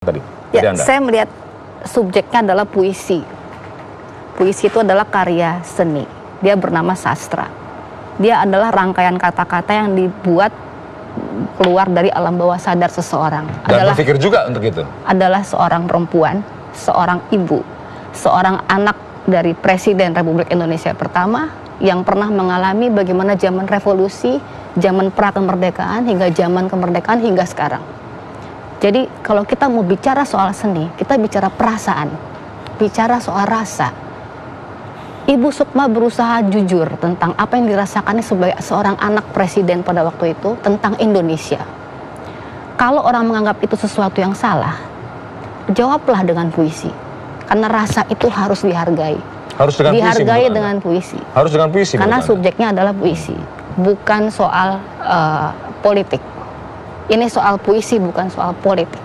tadi? Ya, saya melihat subjeknya adalah puisi. Puisi itu adalah karya seni. Dia bernama sastra. Dia adalah rangkaian kata-kata yang dibuat keluar dari alam bawah sadar seseorang. Dan berpikir juga untuk itu? Adalah seorang perempuan, seorang ibu, seorang anak dari Presiden Republik Indonesia pertama yang pernah mengalami bagaimana zaman revolusi, zaman pra kemerdekaan, hingga zaman kemerdekaan hingga sekarang. Jadi kalau kita mau bicara soal seni, kita bicara perasaan, bicara soal rasa. Ibu Sukma berusaha jujur tentang apa yang dirasakannya sebagai seorang anak presiden pada waktu itu tentang Indonesia. Kalau orang menganggap itu sesuatu yang salah, jawablah dengan puisi. Karena rasa itu harus dihargai. Harus dengan dihargai puisi, dengan puisi. Harus dengan puisi. Karena subjeknya adalah puisi, bukan soal politik. Ini soal puisi, bukan soal politik.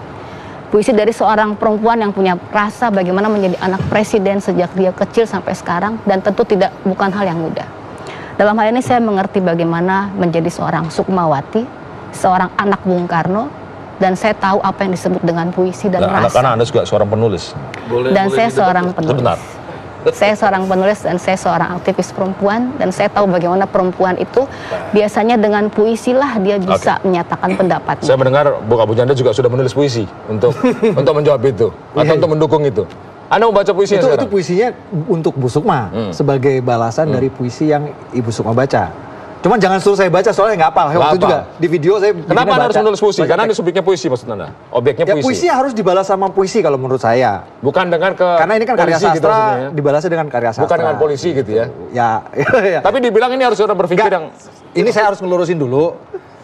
Puisi dari seorang perempuan yang punya rasa bagaimana menjadi anak presiden sejak dia kecil sampai sekarang, dan tentu bukan hal yang mudah. Dalam hal ini saya mengerti bagaimana menjadi seorang Sukmawati, seorang anak Bung Karno, dan saya tahu apa yang disebut dengan puisi dan rasa. Karena Anda juga seorang penulis. Dan saya seorang penulis. Sebentar. Saya seorang penulis dan saya seorang aktivis perempuan, dan saya tahu bagaimana perempuan itu biasanya dengan puisi lah dia bisa menyatakan pendapatnya. Saya mendengar Bu Abu Janda juga sudah menulis puisi untuk menjawab itu atau untuk mendukung itu. Anda mau baca puisinya itu puisinya untuk Bu Sukma sebagai balasan dari puisi yang Ibu Sukma baca. Cuman jangan suruh saya baca soalnya nggak hafal. Waktu juga di video saya. Kenapa Anda harus menulis puisi? Karena ini subjeknya puisi maksud Anda. Objeknya puisi. Ya puisi harus dibalas sama puisi kalau menurut saya. Bukan dengan karena ini kan karya sastra, gitu, dibalasnya dengan karya sastra. Bukan dengan polisi gitu ya. Ya. Tapi dibilang ini harus orang berpikir yang. Ini saya harus ngelurusin dulu.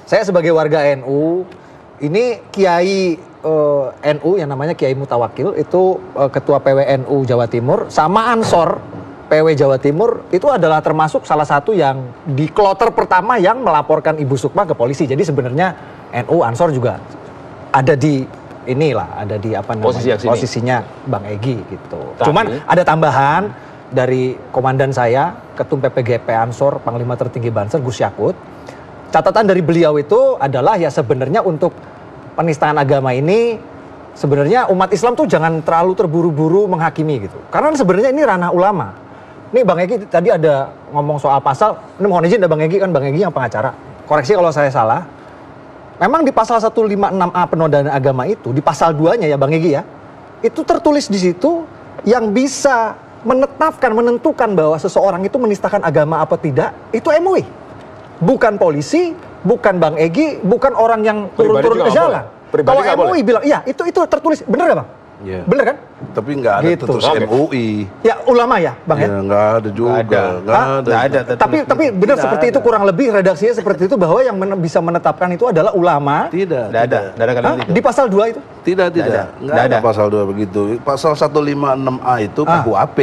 Saya sebagai warga NU, ini Kiai NU yang namanya Kiai Mutawakil itu ketua PWNU Jawa Timur sama Ansor PW Jawa Timur itu adalah termasuk salah satu yang di kloter pertama yang melaporkan Ibu Sukma ke polisi. Jadi sebenarnya NU Ansor juga ada di ada di apa namanya posisinya Bang Egy gitu. Cuman ada tambahan dari komandan saya, Ketum PPGP Ansor, Panglima Tertinggi Banser Gus Yakut. Catatan dari beliau itu adalah ya sebenarnya untuk penistaan agama ini sebenarnya umat Islam tuh jangan terlalu terburu-buru menghakimi gitu. Karena sebenarnya ini ranah ulama. Nih Bang Egy tadi ada ngomong soal pasal, ini mohon izin ada Bang Egy, kan Bang Egy yang pengacara. Koreksi kalau saya salah. Memang di pasal 156A penodaan agama itu, di pasal 2-nya ya Bang Egy ya, itu tertulis di situ yang bisa menentukan bahwa seseorang itu menistakan agama apa tidak, itu MUI. Bukan polisi, bukan Bang Egy, bukan orang yang turun-turun ke jalan. Kalau MUI bilang, iya itu tertulis, bener gak Bang? Ya. Bener kan? Tapi nggak ada gitu. Terus MUI. Ya ulama ya, Bang ya? Nggak ada juga. Nggak ada. Tapi benar seperti itu, kurang lebih redaksinya seperti itu, bahwa yang bisa menetapkan itu adalah ulama. Tidak. Nggak ada. Di pasal 2 itu? Tidak. Nggak ada pasal 2 begitu. Pasal 156A itu KUHP.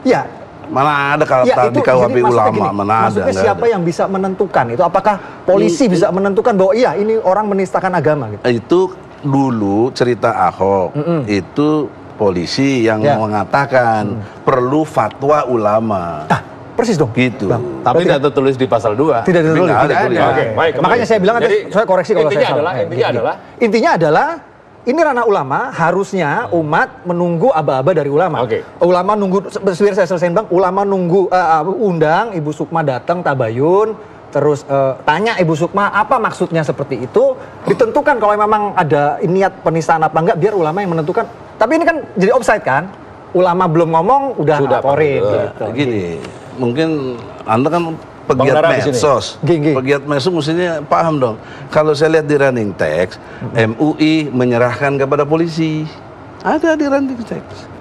Ya. Mana ada kalau di KUHP ulama, mana ada. Maksudnya siapa yang bisa menentukan itu? Apakah polisi bisa menentukan bahwa iya ini orang menistakan agama gitu? Itu dulu cerita Ahok, itu polisi yang mengatakan perlu fatwa ulama. Persis dong. Gitu. Tapi tidak tertulis di pasal 2. Tidak tertulis. Baik, makanya saya bilang, saya koreksi kalau saya salah. Intinya adalah ini ranah ulama, harusnya umat menunggu aba-aba dari ulama. Ulama nunggu, biar saya selesaiin Bang, ulama nunggu undang Ibu Sukma datang tabayun, terus tanya Ibu Sukma apa maksudnya seperti itu, ditentukan kalau memang ada niat penistaan apa enggak, biar ulama yang menentukan. Tapi ini kan jadi offside kan, ulama belum ngomong udah laporin gitu. Gini, mungkin Anda kan pegiat medsos, pegiat medsos mestinya paham dong. Kalau saya lihat di running text, MUI menyerahkan kepada polisi, ada di running text.